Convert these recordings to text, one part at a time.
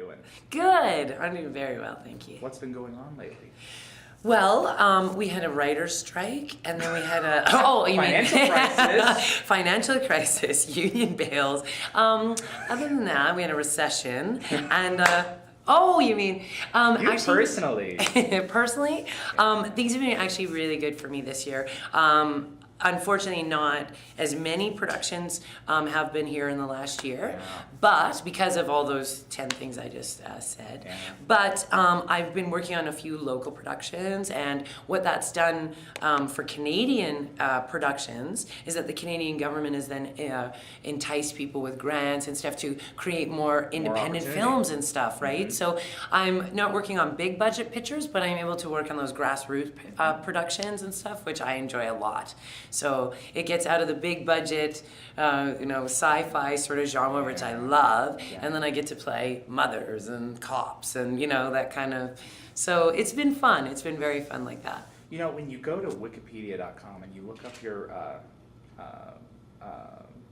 doing? Good. I'm doing very well, thank you. What's been going on lately? Well, we had a writer's strike, and then we had a Financial crisis. Financial crisis, union bails. Other than that, we had a recession, and you mean You actually personally. personally, things have been actually really good for me this year. Unfortunately, not as many productions have been here in the last year, but because of all those 10 things I just said. Yeah. But I've been working on a few local productions, and what that's done for Canadian productions is that the Canadian government has then enticed people with grants and stuff to create more independent films and stuff, right? So I'm not working on big budget pictures, but I'm able to work on those grassroots productions and stuff, which I enjoy a lot. So it gets out of the big budget, sci-fi sort of genre, which I love, and then I get to play mothers and cops and, that kind of, so it's been fun. It's been very fun like that. When you go to wikipedia.com and you look up your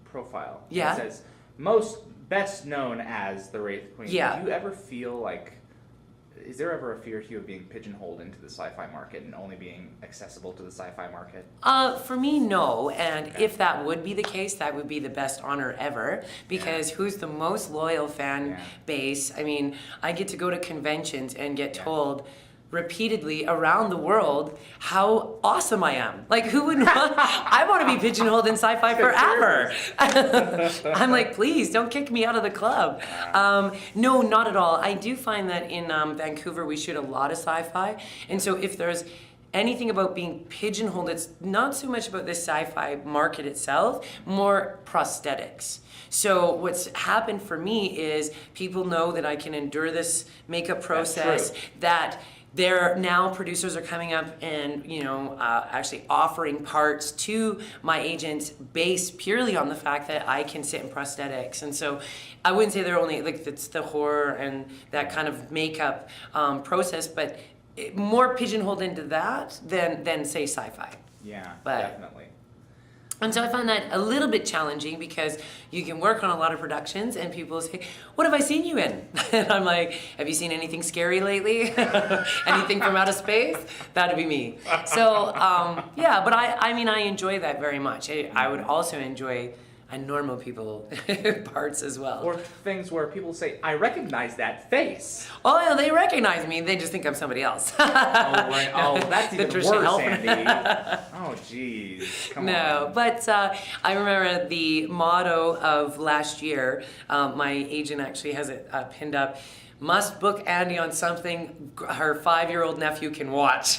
profile, Yeah. it says best known as the Wraith Queen. Yeah. Do you ever feel like, is there ever a fear to you of being pigeonholed into the sci-fi market and only being accessible to the sci-fi market? For me, no. And if that would be the case, that would be the best honor ever, because who's the most loyal fan base? I mean, I get to go to conventions and get told repeatedly around the world how awesome I am. Like, who would want, I want to be pigeonholed in sci-fi forever. I'm like, please don't kick me out of the club. No, not at all. I do find that in Vancouver we shoot a lot of sci-fi, and so if there's anything about being pigeonholed, it's not so much about the sci-fi market itself, more prosthetics. So what's happened for me is people know that I can endure this makeup process, that producers are coming up and actually offering parts to my agents based purely on the fact that I can sit in prosthetics. And so I wouldn't say they're only it's the horror and that kind of makeup process, but more pigeonholed into that than say sci-fi. Yeah, but definitely. And so I find that a little bit challenging because you can work on a lot of productions and people say, what have I seen you in? And I'm like, have you seen anything scary lately? Anything from outer space? That'd be me. So, but I enjoy that very much. I would also enjoy normal people parts as well. Or things where people say, I recognize that face. Oh, yeah, they recognize me. They just think I'm somebody else. Oh, right. Oh, that's even worse, Andee. Oh, jeez. Come on. No, but I remember the motto of last year. My agent actually has it pinned up. Must book Andee on something her 5-year-old nephew can watch.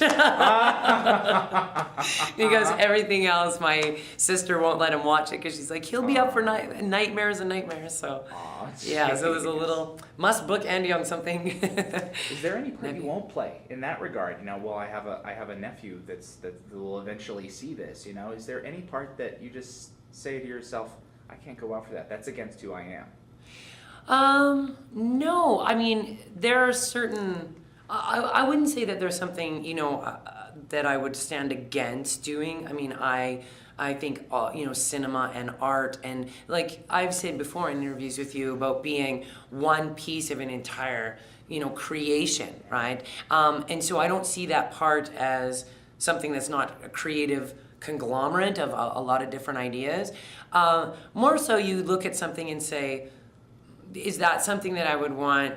Because everything else, my sister won't let him watch it because she's like, he'll be up for nightmares and nightmares. So, so there's a little, must book Andee on something. Is there any part you won't play in that regard? I have a nephew that will eventually see this. Is there any part that you just say to yourself, I can't go out for that. That's against who I am. No, there are certain, I wouldn't say that there's something, that I would stand against doing. I think, cinema and art and like I've said before in interviews with you about being one piece of an entire, creation, right? And so I don't see that part as something that's not a creative conglomerate of a lot of different ideas. More so you look at something and say, is that something that I would want,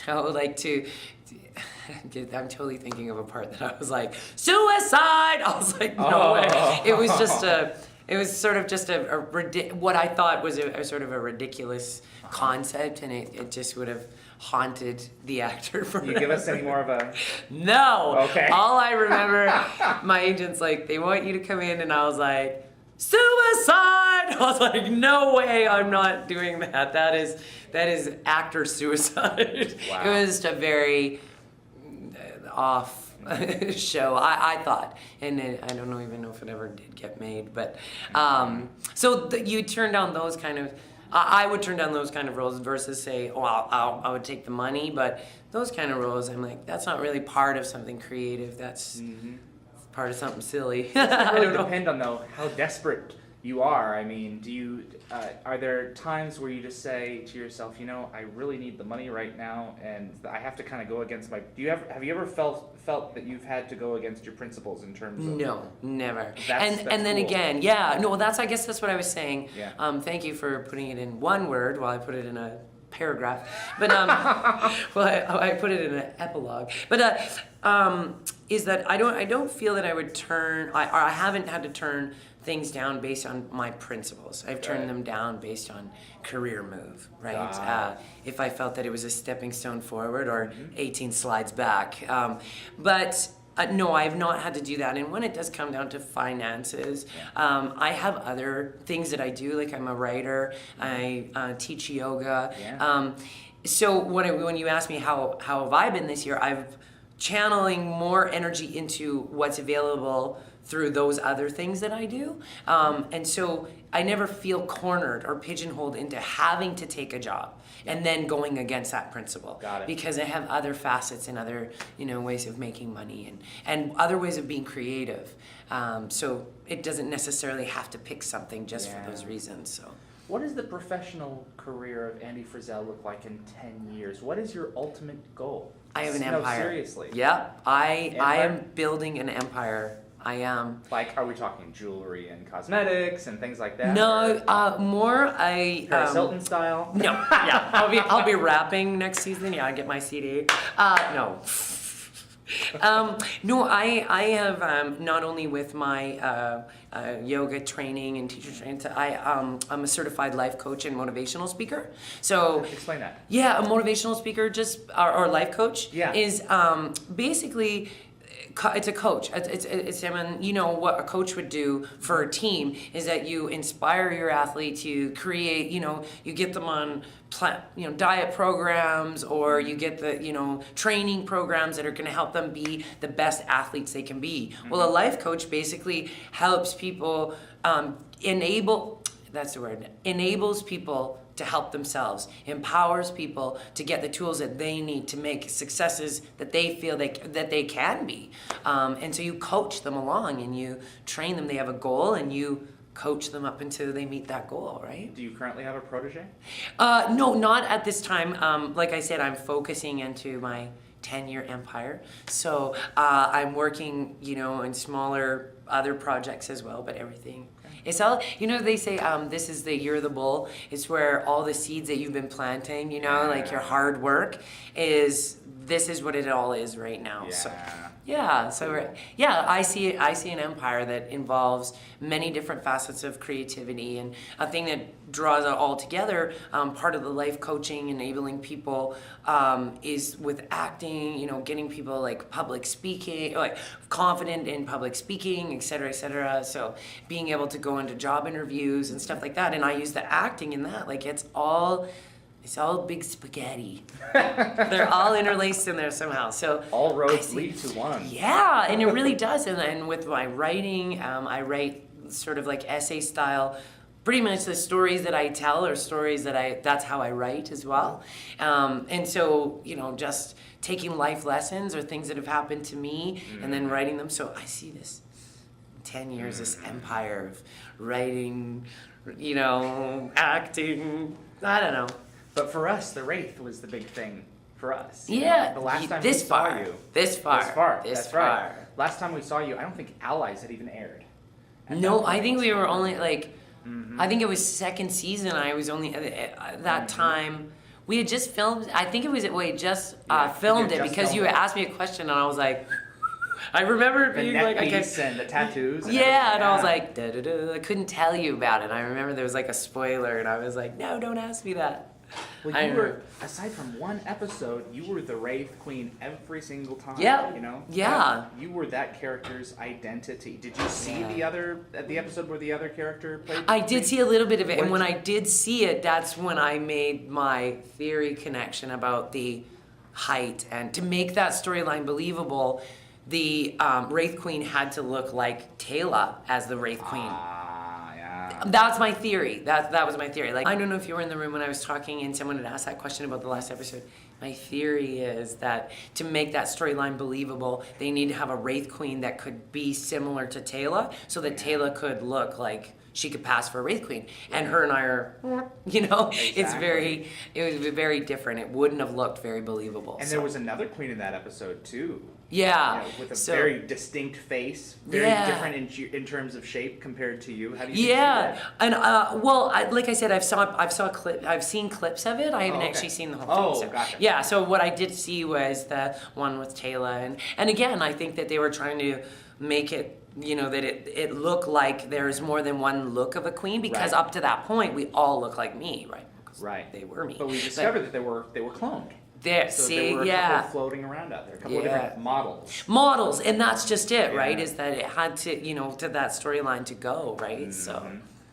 to... I'm totally thinking of a part that I was like, suicide! I was like, no way. It was just what I thought was a sort of a ridiculous concept, and it just would have haunted the actor forever. Can you give us any more of a... No! Okay. All I remember, my agent's like, they want you to come in, and I was like, suicide! I was like, no way, I'm not doing that. That is actor suicide. Wow. It was just a very off show, I thought. And I don't even know if it ever did get made. But you turn down those kind of... I would turn down those kind of roles versus say, I would take the money. But those kind of roles, I'm like, that's not really part of something creative. That's... part of something silly. It really depend on how desperate you are. I mean, are there times where you just say to yourself, I really need the money right now, and I have to kind of go against have you ever felt that you've had to go against your principles in terms of? No, never. That's and then cool. again, no, I guess that's what I was saying. Yeah. Thank you for putting it in one word while I put it in a paragraph. But well, I put it in an epilogue. But is that I don't feel that I would I haven't had to turn things down based on my principles. I've turned them down based on career move, right? If I felt that it was a stepping stone forward or 18 slides back. But no, I have not had to do that. And when it does come down to finances, I have other things that I do. Like I'm a writer, I teach yoga. So when you ask me how have I been this year, I've channeling more energy into what's available through those other things that I do. And so I never feel cornered or pigeonholed into having to take a job and then going against that principle. Got it. Because I have other facets and other ways of making money and other ways of being creative. So it doesn't necessarily have to pick something just for those reasons. So. What does the professional career of Andee Frizzell look like in 10 years? What is your ultimate goal? I have an empire. No, seriously. Yeah, I am building an empire. I am. Like, are we talking jewelry and cosmetics and things like that? No, more Paris Hilton style? No, I'll be rapping next season. Yeah, I get my CD. No. No, I have not only with my yoga training and teacher training. I'm a certified life coach and motivational speaker. So explain that. Yeah, a motivational speaker or life coach is basically. It's a coach. It's what a coach would do for a team is that you inspire your athlete to create. You get them on diet programs, or you get the training programs that are going to help them be the best athletes they can be. Mm-hmm. Well, a life coach basically helps people enables people to help themselves, empowers people to get the tools that they need to make successes that they feel that they can be. And so you coach them along and you train them. They have a goal and you coach them up until they meet that goal, right? Do you currently have a protege? No, not at this time. Like I said, I'm focusing into my 10-year empire. So I'm working, in smaller other projects as well, but everything. It's all, they say this is the year of the bull. It's where all the seeds that you've been planting, like your hard work this is what it all is right now. Yeah. I see an empire that involves many different facets of creativity, and a thing that draws it all together. Part of the life coaching, enabling people, is with acting. Getting people like public speaking, like confident in public speaking, et cetera, et cetera. So being able to go into job interviews and stuff like that, and I use the acting in that. Like it's all big spaghetti. They're all interlaced in there somehow. So all roads lead to one. Yeah, and it really does. And with my writing, I write sort of like essay style. Pretty much the stories that I tell are stories that's how I write as well. And so, just taking life lessons or things that have happened to me and then writing them. So I see this 10 years, this empire of writing, acting, I don't know. But for us, the Wraith was the big thing for us. Yeah. The last time we saw you. This far. That's right. Last time we saw you, I don't think Allies had even aired. No, I think we were only I think it was second season. I was only at that time. We had just filmed. I think we just filmed it because you asked me a question and I was like, I remember it being like, and the tattoos. And and I was like, I couldn't tell you about it. I remember there was like a spoiler and I was like, no, don't ask me that. Well, you were, aside from one episode, you were the Wraith Queen every single time. Yeah. Yeah. You were that character's identity. Did you see the episode where the other character played? I did see a little bit of it, and when I did see it, that's when I made my theory connection about the height, and to make that storyline believable, the Wraith Queen had to look like Taylor as the Wraith Queen. That's my theory. That was my theory. Like, I don't know if you were in the room when I was talking and someone had asked that question about the last episode. My theory is that to make that storyline believable, they need to have a Wraith Queen that could be similar to Taylor, so that Taylor could look like she could pass for a Wraith Queen. And her and I are, Exactly. it would be very different. It wouldn't have looked very believable. And there was another queen in that episode too. Yeah. With a very distinct face, very different in terms of shape compared to you. How do you think Yeah, that? and like I said, I've seen clips of it. I haven't actually seen the whole thing. So, gotcha. yeah, so what I did see was the one with Taylor, and again, I think that they were trying to make it, that it looked like there's more than one look of a queen, because up to that point, we all look like me, right? Right. They were me. But we discovered that they were cloned. There, So see, there were a couple floating around out there, a couple of different models. and that's just it, right? Yeah. Is that it had to, to that storyline to go, right? Mm-hmm. So,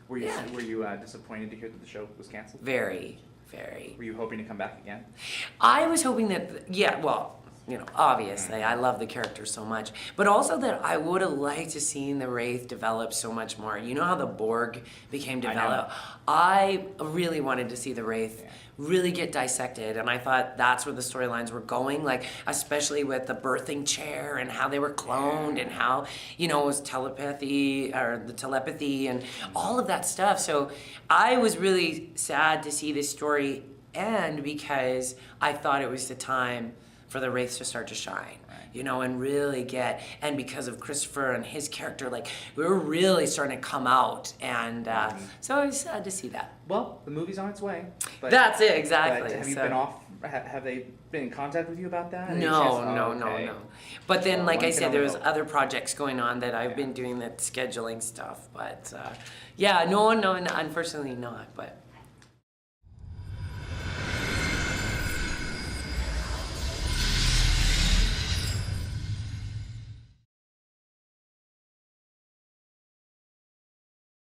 Were you disappointed to hear that the show was canceled? very, very. Were you hoping to come back again? I was hoping that, obviously, I love the character so much, but also that I would have liked to seen the Wraith develop so much more. You know how the Borg became developed? I really wanted to see the Wraith really get dissected, and I thought that's where the storylines were going, like especially with the birthing chair and how they were cloned and how, it was telepathy and all of that stuff. So I was really sad to see this story end, because I thought it was the time for the Wraiths to start to shine, and really and because of Christopher and his character, like, we were really starting to come out, and so I was sad to see that. Well, the movie's on its way. But, That's it, exactly. But have you been off? Have they been in contact with you about that? No. But then, like I said, there was hope. other projects going on that I've been doing, that scheduling stuff, but no, unfortunately not, but.